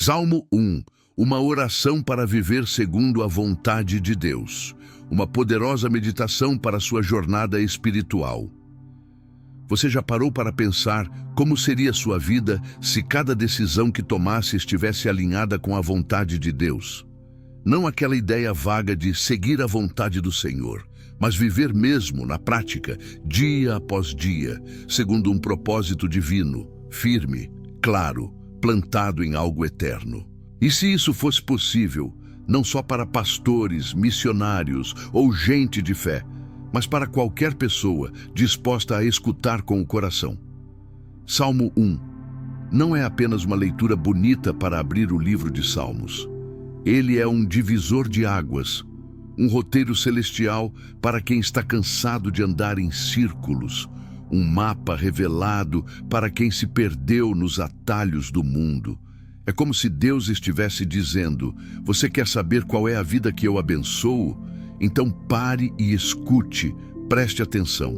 Salmo 1. Uma oração para viver segundo a vontade de Deus. Uma poderosa meditação para sua jornada espiritual. Você já parou para pensar como seria sua vida se cada decisão que tomasse estivesse alinhada com a vontade de Deus? Não aquela ideia vaga de seguir a vontade do Senhor, mas viver mesmo, na prática, dia após dia, segundo um propósito divino, firme, claro, plantado em algo eterno. E se isso fosse possível, não só para pastores, missionários ou gente de fé, mas para qualquer pessoa disposta a escutar com o coração? Salmo 1 não é apenas uma leitura bonita para abrir o livro de Salmos. Ele é um divisor de águas, um roteiro celestial para quem está cansado de andar em círculos, um mapa revelado para quem se perdeu nos atalhos do mundo. É como se Deus estivesse dizendo: você quer saber qual é a vida que eu abençoo? Então pare e escute, preste atenção.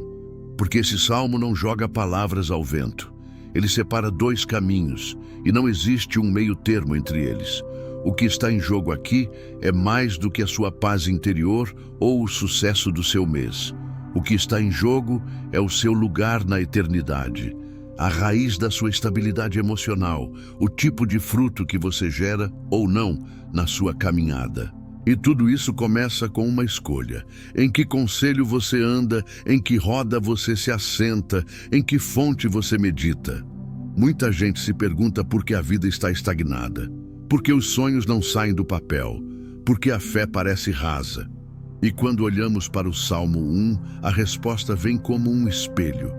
Porque esse salmo não joga palavras ao vento. Ele separa dois caminhos e não existe um meio termo entre eles. O que está em jogo aqui é mais do que a sua paz interior ou o sucesso do seu mês. O que está em jogo é o seu lugar na eternidade, a raiz da sua estabilidade emocional, o tipo de fruto que você gera ou não na sua caminhada. E tudo isso começa com uma escolha. Em que conselho você anda, em que roda você se assenta, em que fonte você medita. Muita gente se pergunta por que a vida está estagnada, por que os sonhos não saem do papel, por que a fé parece rasa. E quando olhamos para o Salmo 1, a resposta vem como um espelho.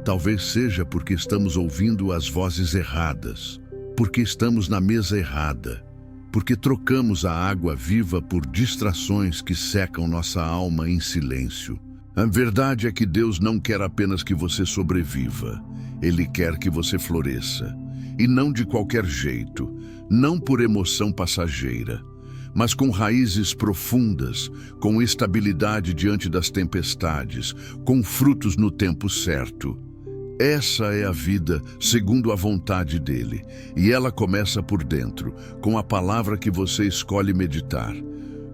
Talvez seja porque estamos ouvindo as vozes erradas, porque estamos na mesa errada, porque trocamos a água viva por distrações que secam nossa alma em silêncio. A verdade é que Deus não quer apenas que você sobreviva. Ele quer que você floresça. E não de qualquer jeito, não por emoção passageira, mas com raízes profundas, com estabilidade diante das tempestades, com frutos no tempo certo. Essa é a vida segundo a vontade dele, e ela começa por dentro, com a palavra que você escolhe meditar,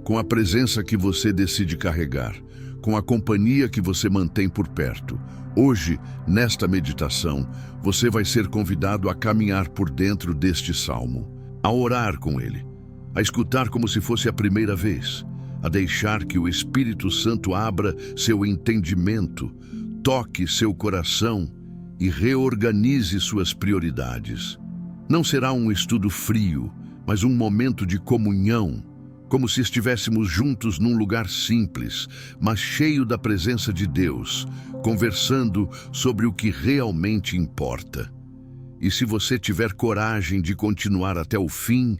com a presença que você decide carregar, com a companhia que você mantém por perto. Hoje, nesta meditação, você vai ser convidado a caminhar por dentro deste salmo, a orar com ele, a escutar como se fosse a primeira vez, a deixar que o Espírito Santo abra seu entendimento, toque seu coração e reorganize suas prioridades. Não será um estudo frio, mas um momento de comunhão, como se estivéssemos juntos num lugar simples, mas cheio da presença de Deus, conversando sobre o que realmente importa. E se você tiver coragem de continuar até o fim,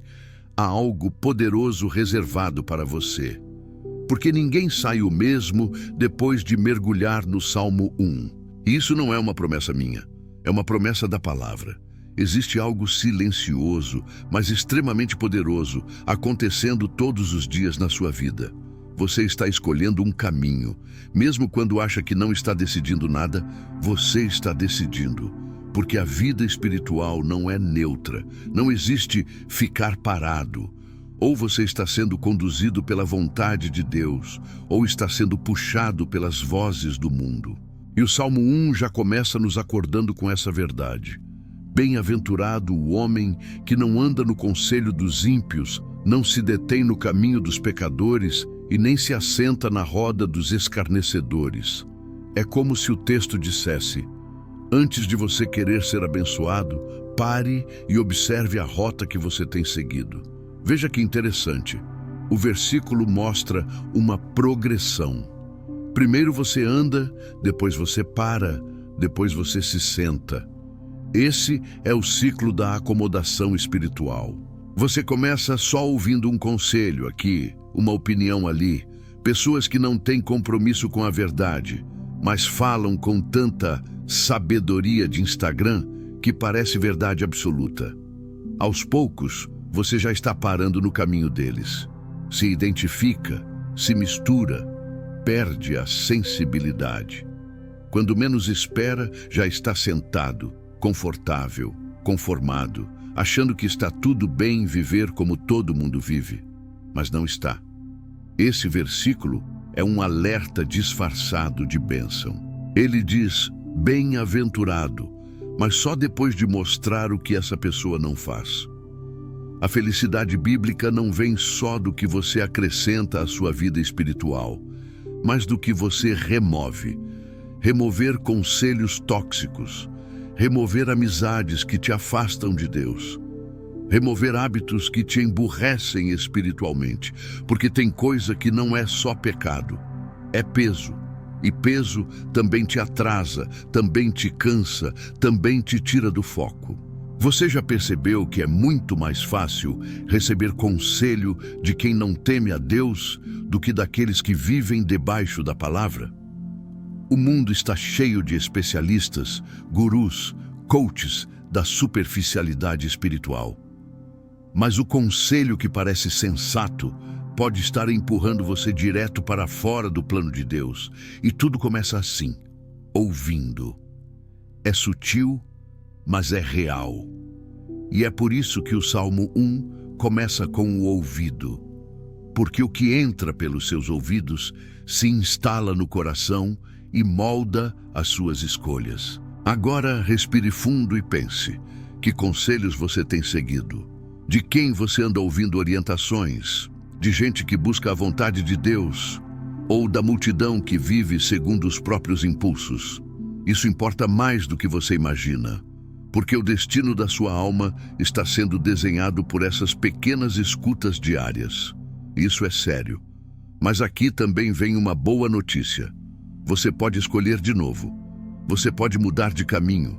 há algo poderoso reservado para você. Porque ninguém sai o mesmo depois de mergulhar no Salmo 1. E isso não é uma promessa minha, é uma promessa da palavra. Existe algo silencioso, mas extremamente poderoso, acontecendo todos os dias na sua vida. Você está escolhendo um caminho. Mesmo quando acha que não está decidindo nada, você está decidindo. Porque a vida espiritual não é neutra. Não existe ficar parado. Ou você está sendo conduzido pela vontade de Deus, ou está sendo puxado pelas vozes do mundo. E o Salmo 1 já começa nos acordando com essa verdade. Bem-aventurado o homem que não anda no conselho dos ímpios, não se detém no caminho dos pecadores e nem se assenta na roda dos escarnecedores. É como se o texto dissesse: antes de você querer ser abençoado, pare e observe a rota que você tem seguido. Veja que interessante. O versículo mostra uma progressão. Primeiro você anda, depois você para, depois você se senta. Esse é o ciclo da acomodação espiritual. Você começa só ouvindo um conselho aqui, uma opinião ali, pessoas que não têm compromisso com a verdade, mas falam com tanta sabedoria de Instagram que parece verdade absoluta. Aos poucos, você já está parando no caminho deles. Se identifica, se mistura, perde a sensibilidade. Quando menos espera, já está sentado, confortável, conformado, achando que está tudo bem viver como todo mundo vive, mas não está. Esse versículo é um alerta disfarçado de bênção. Ele diz, bem-aventurado, mas só depois de mostrar o que essa pessoa não faz. A felicidade bíblica não vem só do que você acrescenta à sua vida espiritual, mas do que você remove. Remover conselhos tóxicos, remover amizades que te afastam de Deus, remover hábitos que te emburrecem espiritualmente, porque tem coisa que não é só pecado, é peso. E peso também te atrasa, também te cansa, também te tira do foco. Você já percebeu que é muito mais fácil receber conselho de quem não teme a Deus do que daqueles que vivem debaixo da palavra? O mundo está cheio de especialistas, gurus, coaches da superficialidade espiritual. Mas o conselho que parece sensato pode estar empurrando você direto para fora do plano de Deus. E tudo começa assim, ouvindo. É sutil, mas é real. E é por isso que o Salmo 1 começa com o ouvido. Porque o que entra pelos seus ouvidos se instala no coração e molda as suas escolhas. Agora respire fundo e pense, que conselhos você tem seguido? De quem você anda ouvindo orientações? De gente que busca a vontade de Deus? Ou da multidão que vive segundo os próprios impulsos? Isso importa mais do que você imagina, porque o destino da sua alma está sendo desenhado por essas pequenas escutas diárias. Isso é sério. Mas aqui também vem uma boa notícia. Você pode escolher de novo. Você pode mudar de caminho.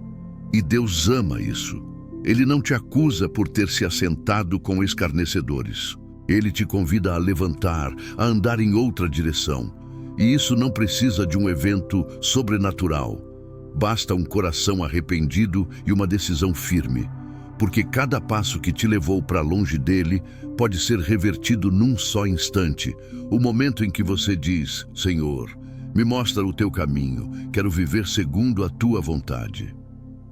E Deus ama isso. Ele não te acusa por ter se assentado com escarnecedores. Ele te convida a levantar, a andar em outra direção. E isso não precisa de um evento sobrenatural. Basta um coração arrependido e uma decisão firme. Porque cada passo que te levou para longe dele pode ser revertido num só instante. O momento em que você diz, Senhor, me mostra o teu caminho, quero viver segundo a tua vontade.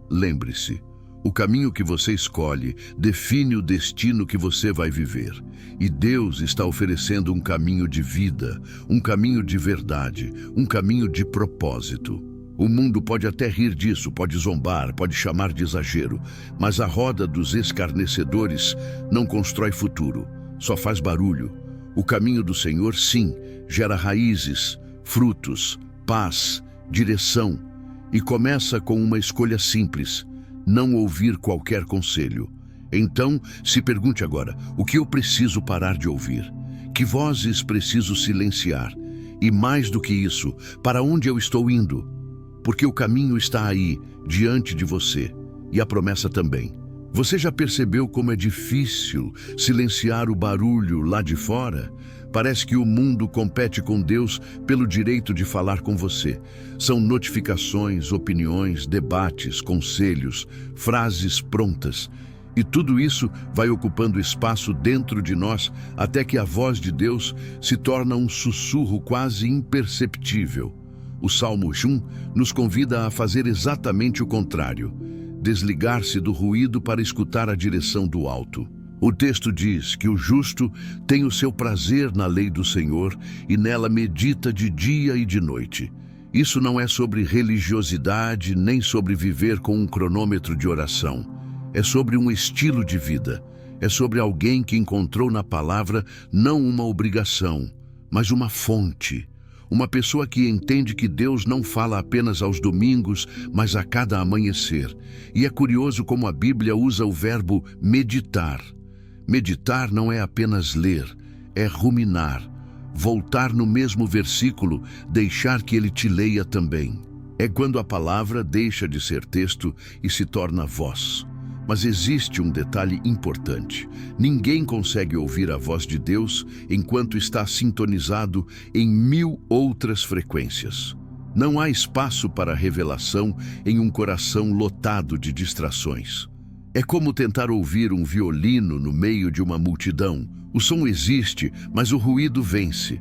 Lembre-se, o caminho que você escolhe define o destino que você vai viver. E Deus está oferecendo um caminho de vida, um caminho de verdade, um caminho de propósito. O mundo pode até rir disso, pode zombar, pode chamar de exagero, mas a roda dos escarnecedores não constrói futuro, só faz barulho. O caminho do Senhor, sim, gera raízes, frutos, paz, direção, e começa com uma escolha simples: não ouvir qualquer conselho. Então, se pergunte agora, o que eu preciso parar de ouvir? Que vozes preciso silenciar? E mais do que isso, para onde eu estou indo? Porque o caminho está aí, diante de você, e a promessa também. Você já percebeu como é difícil silenciar o barulho lá de fora? Parece que o mundo compete com Deus pelo direito de falar com você. São notificações, opiniões, debates, conselhos, frases prontas. E tudo isso vai ocupando espaço dentro de nós até que a voz de Deus se torna um sussurro quase imperceptível. O Salmo 1 nos convida a fazer exatamente o contrário, desligar-se do ruído para escutar a direção do alto. O texto diz que o justo tem o seu prazer na lei do Senhor e nela medita de dia e de noite. Isso não é sobre religiosidade nem sobre viver com um cronômetro de oração. É sobre um estilo de vida. É sobre alguém que encontrou na palavra não uma obrigação, mas uma fonte. Uma pessoa que entende que Deus não fala apenas aos domingos, mas a cada amanhecer. E é curioso como a Bíblia usa o verbo meditar. Meditar não é apenas ler, é ruminar. Voltar no mesmo versículo, deixar que ele te leia também. É quando a palavra deixa de ser texto e se torna voz. Mas existe um detalhe importante. Ninguém consegue ouvir a voz de Deus enquanto está sintonizado em 1000 outras frequências. Não há espaço para revelação em um coração lotado de distrações. É como tentar ouvir um violino no meio de uma multidão. O som existe, mas o ruído vence.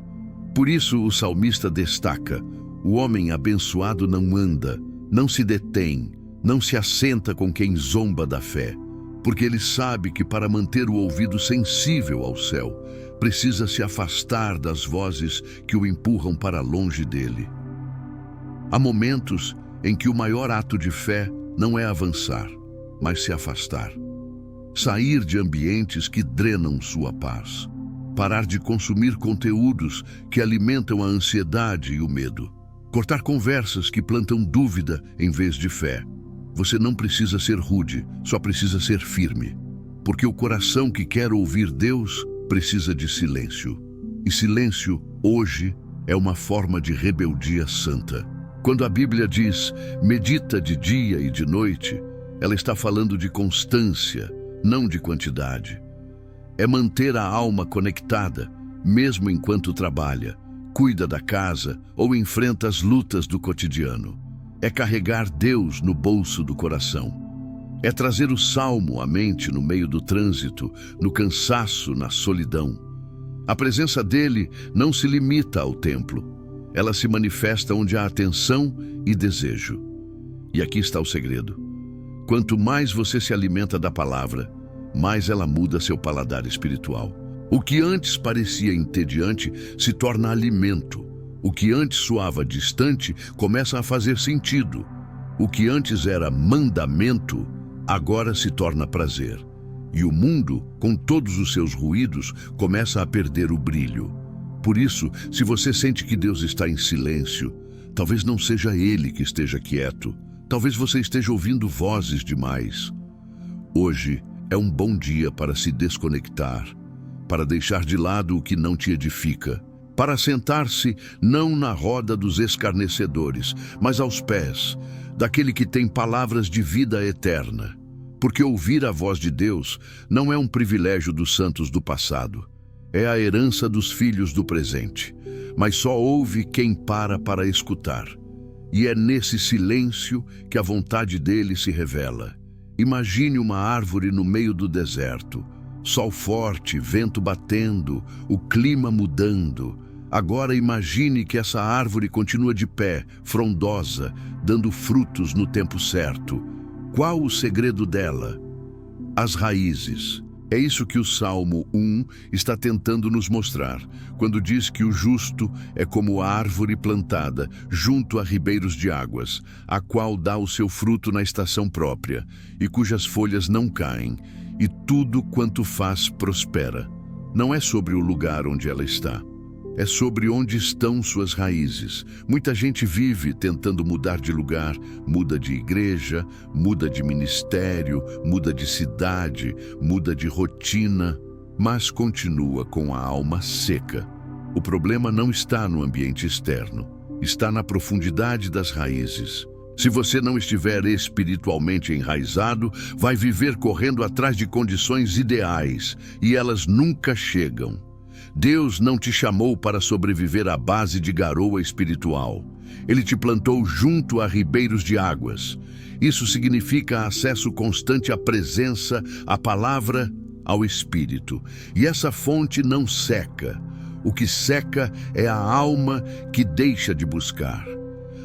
Por isso o salmista destaca: o homem abençoado não anda, não se detém, não se assenta com quem zomba da fé. porque ele sabe que para manter o ouvido sensível ao céu, precisa se afastar das vozes que o empurram para longe dele. Há momentos em que o maior ato de fé não é avançar, mas se afastar. Sair de ambientes que drenam sua paz. Parar de consumir conteúdos que alimentam a ansiedade e o medo. Cortar conversas que plantam dúvida em vez de fé. Você não precisa ser rude, só precisa ser firme. Porque o coração que quer ouvir Deus precisa de silêncio. E silêncio, hoje, é uma forma de rebeldia santa. Quando a Bíblia diz, medita de dia e de noite, ela está falando de constância, não de quantidade. É manter a alma conectada, mesmo enquanto trabalha, cuida da casa ou enfrenta as lutas do cotidiano. É carregar Deus no bolso do coração. É trazer o salmo à mente no meio do trânsito, no cansaço, na solidão. A presença dele não se limita ao templo. Ela se manifesta onde há atenção e desejo. E aqui está o segredo. Quanto mais você se alimenta da palavra, mais ela muda seu paladar espiritual. O que antes parecia entediante se torna alimento. O que antes soava distante começa a fazer sentido. O que antes era mandamento, agora se torna prazer. E o mundo, com todos os seus ruídos, começa a perder o brilho. Por isso, se você sente que Deus está em silêncio, talvez não seja Ele que esteja quieto. Talvez você esteja ouvindo vozes demais. Hoje é um bom dia para se desconectar, para deixar de lado o que não te edifica, para sentar-se não na roda dos escarnecedores, mas aos pés daquele que tem palavras de vida eterna. Porque ouvir a voz de Deus não é um privilégio dos santos do passado. É a herança dos filhos do presente, mas só ouve quem para escutar. E é nesse silêncio que a vontade dele se revela. Imagine uma árvore no meio do deserto, sol forte, vento batendo, o clima mudando. Agora imagine que essa árvore continua de pé, frondosa, dando frutos no tempo certo. Qual o segredo dela? As raízes. É isso que o Salmo 1 está tentando nos mostrar, quando diz que o justo é como a árvore plantada junto a ribeiros de águas, a qual dá o seu fruto na estação própria, e cujas folhas não caem, e tudo quanto faz prospera. Não é sobre o lugar onde ela está. É sobre onde estão suas raízes. Muita gente vive tentando mudar de lugar, muda de igreja, muda de ministério, muda de cidade, muda de rotina, mas continua com a alma seca. O problema não está no ambiente externo, está na profundidade das raízes. Se você não estiver espiritualmente enraizado, vai viver correndo atrás de condições ideais, e elas nunca chegam. Deus não te chamou para sobreviver à base de garoa espiritual. Ele te plantou junto a ribeiros de águas. Isso significa acesso constante à presença, à palavra, ao Espírito. E essa fonte não seca. O que seca é a alma que deixa de buscar.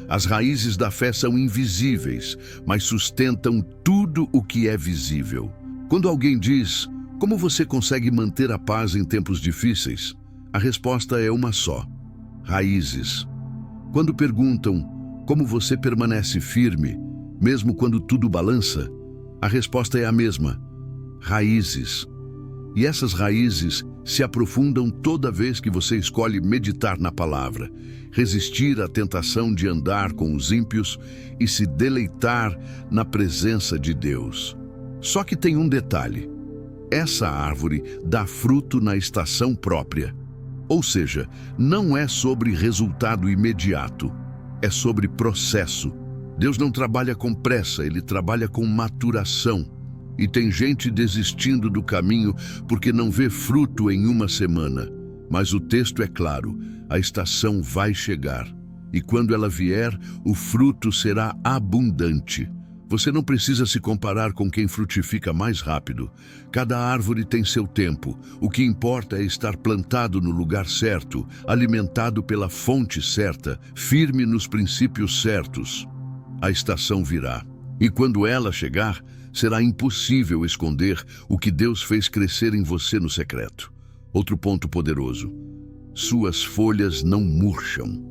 As raízes da fé são invisíveis, mas sustentam tudo o que é visível. Quando alguém diz: como você consegue manter a paz em tempos difíceis? A resposta é uma só: raízes. Quando perguntam como você permanece firme, mesmo quando tudo balança, a resposta é a mesma: raízes. E essas raízes se aprofundam toda vez que você escolhe meditar na palavra, resistir à tentação de andar com os ímpios e se deleitar na presença de Deus. Só que tem um detalhe. Essa árvore dá fruto na estação própria. Ou seja, não é sobre resultado imediato, é sobre processo. Deus não trabalha com pressa, Ele trabalha com maturação. E tem gente desistindo do caminho porque não vê fruto em uma semana. Mas o texto é claro, a estação vai chegar. E quando ela vier, o fruto será abundante. Você não precisa se comparar com quem frutifica mais rápido. Cada árvore tem seu tempo. O que importa é estar plantado no lugar certo, alimentado pela fonte certa, firme nos princípios certos. A estação virá. E quando ela chegar, será impossível esconder o que Deus fez crescer em você no secreto. Outro ponto poderoso: suas folhas não murcham.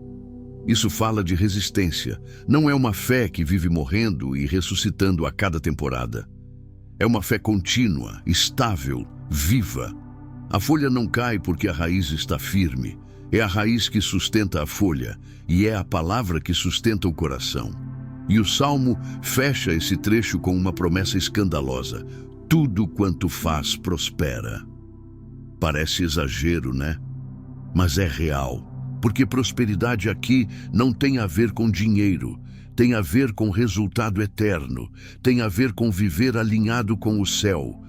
Isso fala de resistência. Não é uma fé que vive morrendo e ressuscitando a cada temporada. É uma fé contínua, estável, viva. A folha não cai porque a raiz está firme. É a raiz que sustenta a folha e é a palavra que sustenta o coração. E o Salmo fecha esse trecho com uma promessa escandalosa: tudo quanto faz prospera. Parece exagero, né? Mas é real. Porque prosperidade aqui não tem a ver com dinheiro, tem a ver com resultado eterno, tem a ver com viver alinhado com o céu.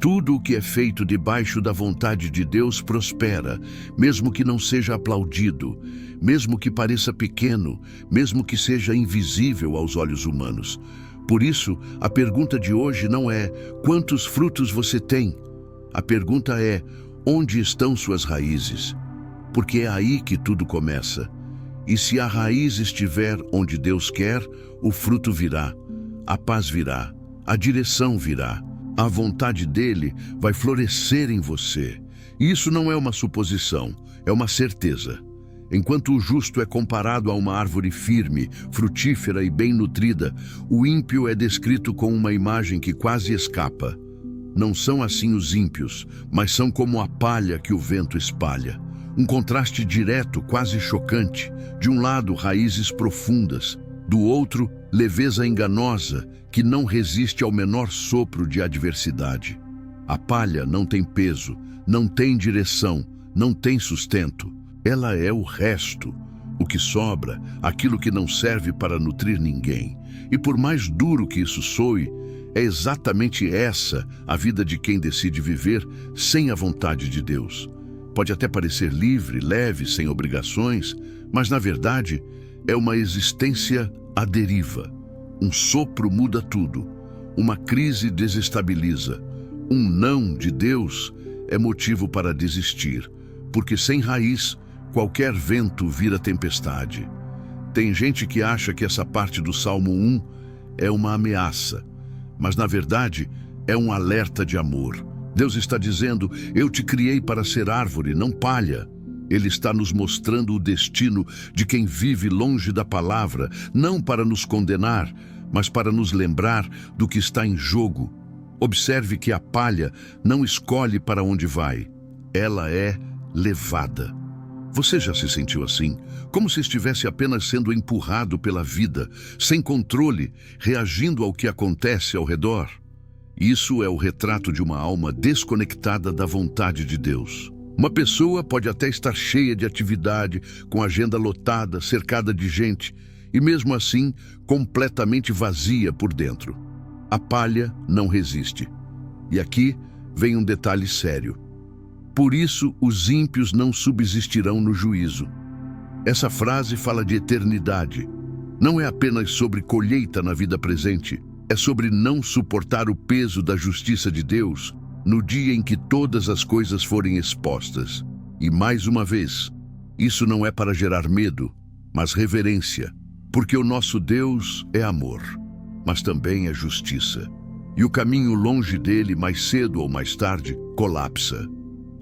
Tudo o que é feito debaixo da vontade de Deus prospera, mesmo que não seja aplaudido, mesmo que pareça pequeno, mesmo que seja invisível aos olhos humanos. Por isso, a pergunta de hoje não é quantos frutos você tem. A pergunta é: onde estão suas raízes? Porque é aí que tudo começa. E se a raiz estiver onde Deus quer, o fruto virá, a paz virá, a direção virá, a vontade dele vai florescer em você. E isso não é uma suposição, é uma certeza. Enquanto o justo é comparado a uma árvore firme, frutífera e bem nutrida, o ímpio é descrito com uma imagem que quase escapa. Não são assim os ímpios, mas são como a palha que o vento espalha. Um contraste direto, quase chocante. De um lado, raízes profundas. Do outro, leveza enganosa, que não resiste ao menor sopro de adversidade. A palha não tem peso, não tem direção, não tem sustento. Ela é o resto, o que sobra, aquilo que não serve para nutrir ninguém. E por mais duro que isso soe, é exatamente essa a vida de quem decide viver sem a vontade de Deus. Pode até parecer livre, leve, sem obrigações, mas na verdade é uma existência à deriva. Um sopro muda tudo, uma crise desestabiliza, um não de Deus é motivo para desistir, porque sem raiz, qualquer vento vira tempestade. Tem gente que acha que essa parte do Salmo 1 é uma ameaça, mas na verdade é um alerta de amor. Deus está dizendo: eu te criei para ser árvore, não palha. Ele está nos mostrando o destino de quem vive longe da palavra, não para nos condenar, mas para nos lembrar do que está em jogo. Observe que a palha não escolhe para onde vai, ela é levada. Você já se sentiu assim? Como se estivesse apenas sendo empurrado pela vida, sem controle, reagindo ao que acontece ao redor? Isso é o retrato de uma alma desconectada da vontade de Deus. Uma pessoa pode até estar cheia de atividade, com a agenda lotada, cercada de gente, e mesmo assim, completamente vazia por dentro. A palha não resiste. E aqui vem um detalhe sério. Por isso, os ímpios não subsistirão no juízo. Essa frase fala de eternidade. Não é apenas sobre colheita na vida presente, é sobre não suportar o peso da justiça de Deus no dia em que todas as coisas forem expostas. E mais uma vez, isso não é para gerar medo, mas reverência, porque o nosso Deus é amor, mas também é justiça. E o caminho longe dele, mais cedo ou mais tarde, colapsa.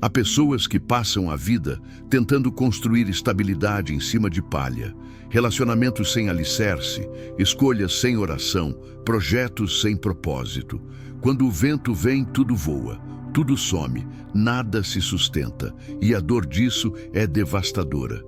Há pessoas que passam a vida tentando construir estabilidade em cima de palha, relacionamentos sem alicerce, escolhas sem oração, projetos sem propósito. Quando o vento vem, tudo voa, tudo some, nada se sustenta, e a dor disso é devastadora.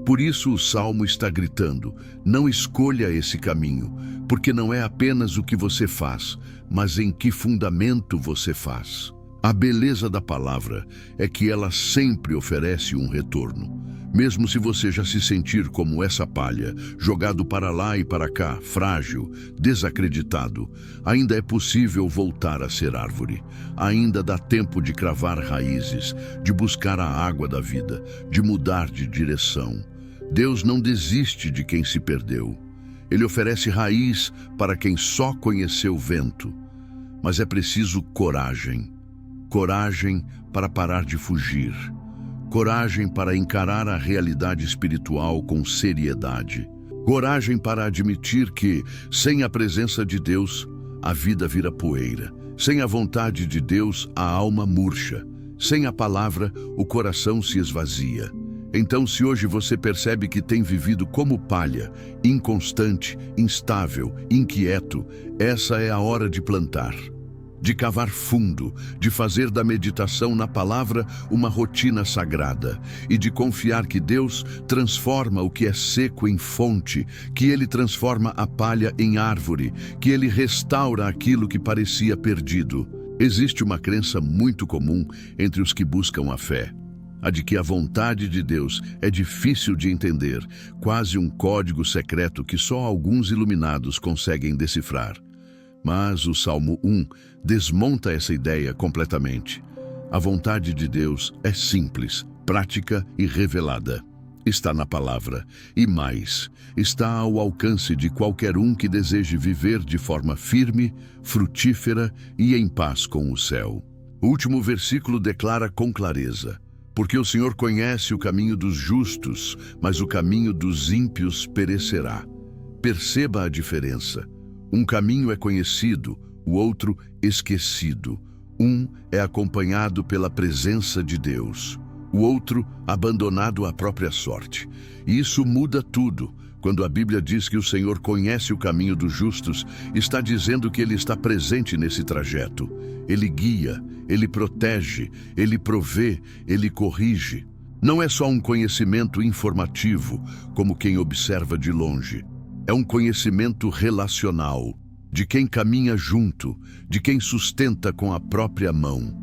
Por isso o Salmo está gritando: não escolha esse caminho, porque não é apenas o que você faz, mas em que fundamento você faz. A beleza da palavra é que ela sempre oferece um retorno. Mesmo se você já se sentir como essa palha, jogado para lá e para cá, frágil, desacreditado, ainda é possível voltar a ser árvore. Ainda dá tempo de cravar raízes, de buscar a água da vida, de mudar de direção. Deus não desiste de quem se perdeu. Ele oferece raiz para quem só conheceu o vento. Mas é preciso coragem. Coragem para parar de fugir. Coragem para encarar a realidade espiritual com seriedade. Coragem para admitir que, sem a presença de Deus, a vida vira poeira. Sem a vontade de Deus, a alma murcha. Sem a palavra, o coração se esvazia. Então, se hoje você percebe que tem vivido como palha, inconstante, instável, inquieto, essa é a hora de plantar, de cavar fundo, de fazer da meditação na palavra uma rotina sagrada e de confiar que Deus transforma o que é seco em fonte, que Ele transforma a palha em árvore, que Ele restaura aquilo que parecia perdido. Existe uma crença muito comum entre os que buscam a fé, a de que a vontade de Deus é difícil de entender, quase um código secreto que só alguns iluminados conseguem decifrar. Mas o Salmo 1 desmonta essa ideia completamente. A vontade de Deus é simples, prática e revelada. Está na palavra, e mais, está ao alcance de qualquer um que deseje viver de forma firme, frutífera e em paz com o céu. O último versículo declara com clareza: porque o Senhor conhece o caminho dos justos, mas o caminho dos ímpios perecerá. Perceba a diferença. Um caminho é conhecido, o outro esquecido. Um é acompanhado pela presença de Deus, o outro abandonado à própria sorte. E isso muda tudo. Quando a Bíblia diz que o Senhor conhece o caminho dos justos, está dizendo que Ele está presente nesse trajeto. Ele guia, Ele protege, Ele provê, Ele corrige. Não é só um conhecimento informativo, como quem observa de longe. É um conhecimento relacional, de quem caminha junto, de quem sustenta com a própria mão.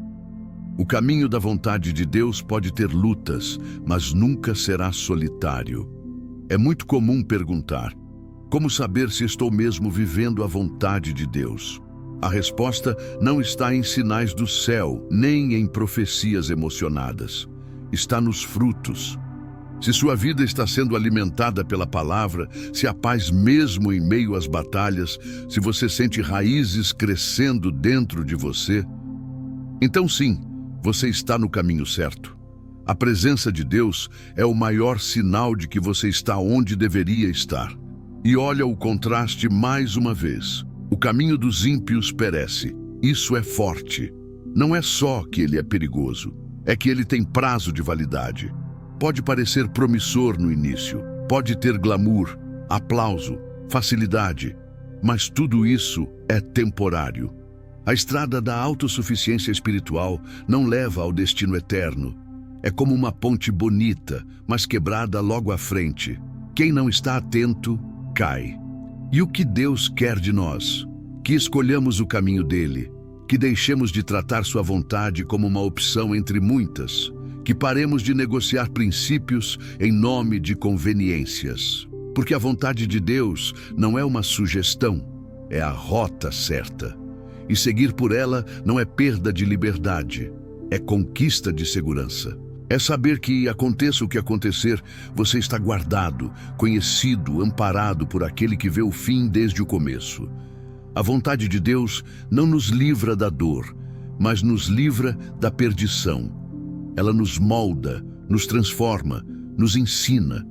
O caminho da vontade de Deus pode ter lutas, mas nunca será solitário. É muito comum perguntar: como saber se estou mesmo vivendo a vontade de Deus? A resposta não está em sinais do céu, nem em profecias emocionadas. Está nos frutos. Se sua vida está sendo alimentada pela palavra, se há paz mesmo em meio às batalhas, se você sente raízes crescendo dentro de você, então sim, você está no caminho certo. A presença de Deus é o maior sinal de que você está onde deveria estar. E olha o contraste mais uma vez. O caminho dos ímpios perece. Isso é forte. Não é só que ele é perigoso, é que ele tem prazo de validade. Pode parecer promissor no início, pode ter glamour, aplauso, facilidade, mas tudo isso é temporário. A estrada da autossuficiência espiritual não leva ao destino eterno. É como uma ponte bonita, mas quebrada logo à frente. Quem não está atento, cai. E o que Deus quer de nós? Que escolhamos o caminho dele, que deixemos de tratar sua vontade como uma opção entre muitas, que paremos de negociar princípios em nome de conveniências. Porque a vontade de Deus não é uma sugestão, é a rota certa. E seguir por ela não é perda de liberdade, é conquista de segurança. É saber que, aconteça o que acontecer, você está guardado, conhecido, amparado por aquele que vê o fim desde o começo. A vontade de Deus não nos livra da dor, mas nos livra da perdição. Ela nos molda, nos transforma, nos ensina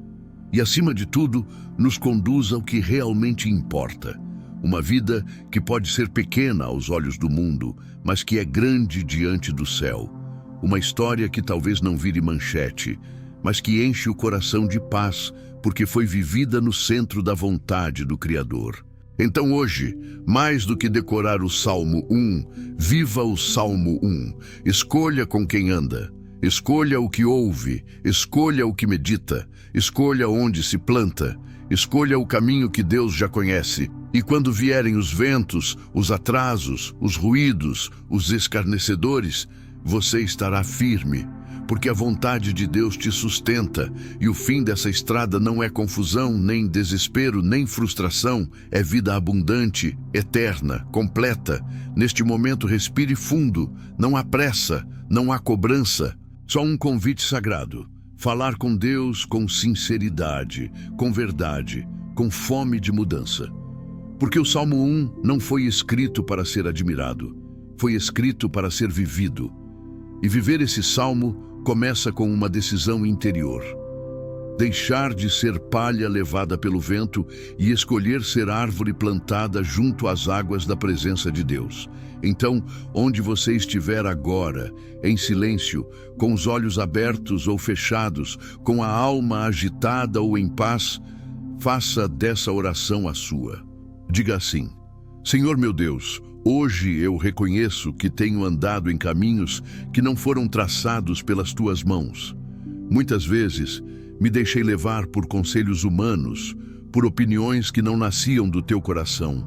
e, acima de tudo, nos conduz ao que realmente importa. Uma vida que pode ser pequena aos olhos do mundo, mas que é grande diante do céu. Uma história que talvez não vire manchete, mas que enche o coração de paz, porque foi vivida no centro da vontade do Criador. Então hoje, mais do que decorar o Salmo 1, viva o Salmo 1. Escolha com quem anda, escolha o que ouve, escolha o que medita, escolha onde se planta, escolha o caminho que Deus já conhece. E quando vierem os ventos, os atrasos, os ruídos, os escarnecedores, você estará firme, porque a vontade de Deus te sustenta, e o fim dessa estrada não é confusão, nem desespero, nem frustração, é vida abundante, eterna, completa. Neste momento respire fundo, não há pressa, não há cobrança, só um convite sagrado. Falar com Deus com sinceridade, com verdade, com fome de mudança. Porque o Salmo 1 não foi escrito para ser admirado, foi escrito para ser vivido. E viver esse salmo começa com uma decisão interior. deixar de ser palha levada pelo vento e escolher ser árvore plantada junto às águas da presença de Deus. Então, onde você estiver agora, em silêncio, com os olhos abertos ou fechados, com a alma agitada ou em paz, faça dessa oração a sua. Diga assim: Senhor meu Deus, hoje eu reconheço que tenho andado em caminhos que não foram traçados pelas tuas mãos. Muitas vezes me deixei levar por conselhos humanos, por opiniões que não nasciam do teu coração.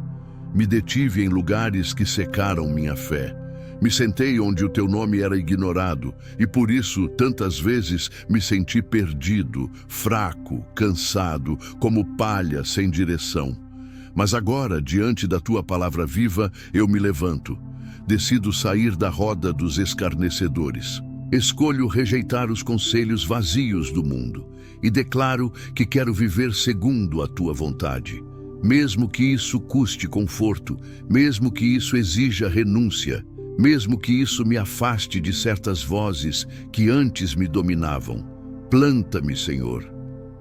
Me detive em lugares que secaram minha fé. Me sentei onde o teu nome era ignorado e por isso tantas vezes me senti perdido, fraco, cansado, como palha sem direção. Mas agora, diante da tua palavra viva, eu me levanto. Decido sair da roda dos escarnecedores. Escolho rejeitar os conselhos vazios do mundo e declaro que quero viver segundo a tua vontade. Mesmo que isso custe conforto, mesmo que isso exija renúncia, mesmo que isso me afaste de certas vozes que antes me dominavam. Planta-me, Senhor.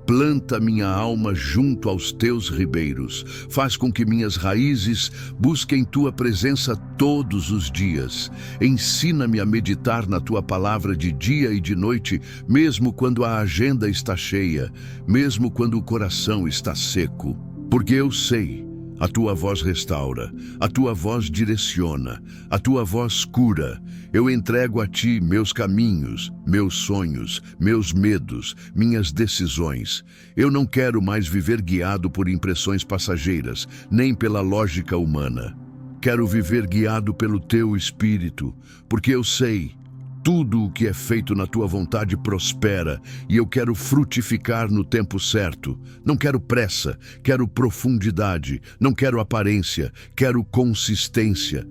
Planta minha alma junto aos teus ribeiros. Faz com que minhas raízes busquem tua presença todos os dias. Ensina-me a meditar na tua palavra de dia e de noite, mesmo quando a agenda está cheia, mesmo quando o coração está seco. Porque eu sei, a tua voz restaura, a tua voz direciona, a tua voz cura. Eu entrego a ti meus caminhos, meus sonhos, meus medos, minhas decisões. Eu não quero mais viver guiado por impressões passageiras, nem pela lógica humana. Quero viver guiado pelo teu Espírito, porque eu sei, tudo o que é feito na tua vontade prospera e eu quero frutificar no tempo certo. Não quero pressa, quero profundidade, não quero aparência, quero consistência.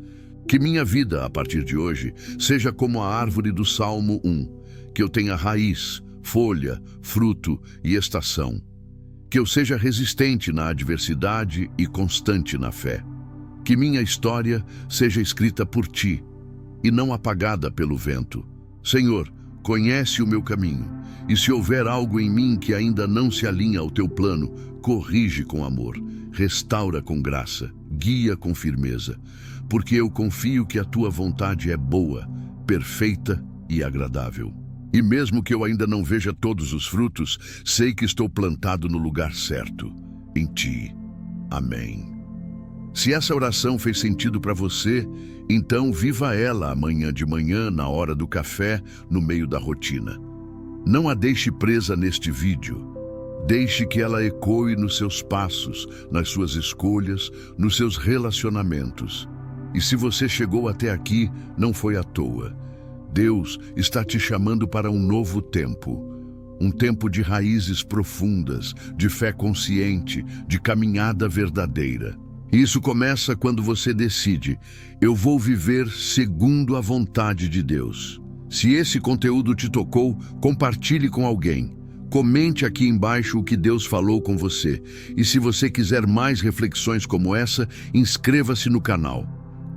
Que minha vida, a partir de hoje, seja como a árvore do Salmo 1, que eu tenha raiz, folha, fruto e estação. Que eu seja resistente na adversidade e constante na fé. Que minha história seja escrita por ti e não apagada pelo vento. Senhor, conhece o meu caminho, e se houver algo em mim que ainda não se alinha ao teu plano, corrige com amor, restaura com graça, guia com firmeza, porque eu confio que a tua vontade é boa, perfeita e agradável. E mesmo que eu ainda não veja todos os frutos, sei que estou plantado no lugar certo, em ti. Amém. Se essa oração fez sentido para você, então viva ela amanhã de manhã, na hora do café, no meio da rotina. Não a deixe presa neste vídeo. Deixe que ela ecoe nos seus passos, nas suas escolhas, nos seus relacionamentos. E se você chegou até aqui, não foi à toa. Deus está te chamando para um novo tempo. Um tempo de raízes profundas, de fé consciente, de caminhada verdadeira. Isso começa quando você decide: eu vou viver segundo a vontade de Deus. Se esse conteúdo te tocou, compartilhe com alguém. Comente aqui embaixo o que Deus falou com você. E se você quiser mais reflexões como essa, inscreva-se no canal.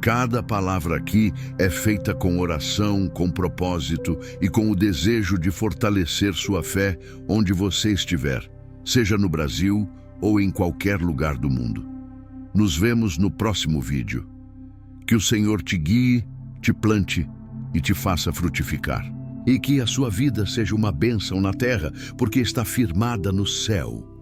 Cada palavra aqui é feita com oração, com propósito e com o desejo de fortalecer sua fé onde você estiver, seja no Brasil ou em qualquer lugar do mundo. Nos vemos no próximo vídeo. Que o Senhor te guie, te plante e te faça frutificar. E que a sua vida seja uma bênção na terra, porque está firmada no céu.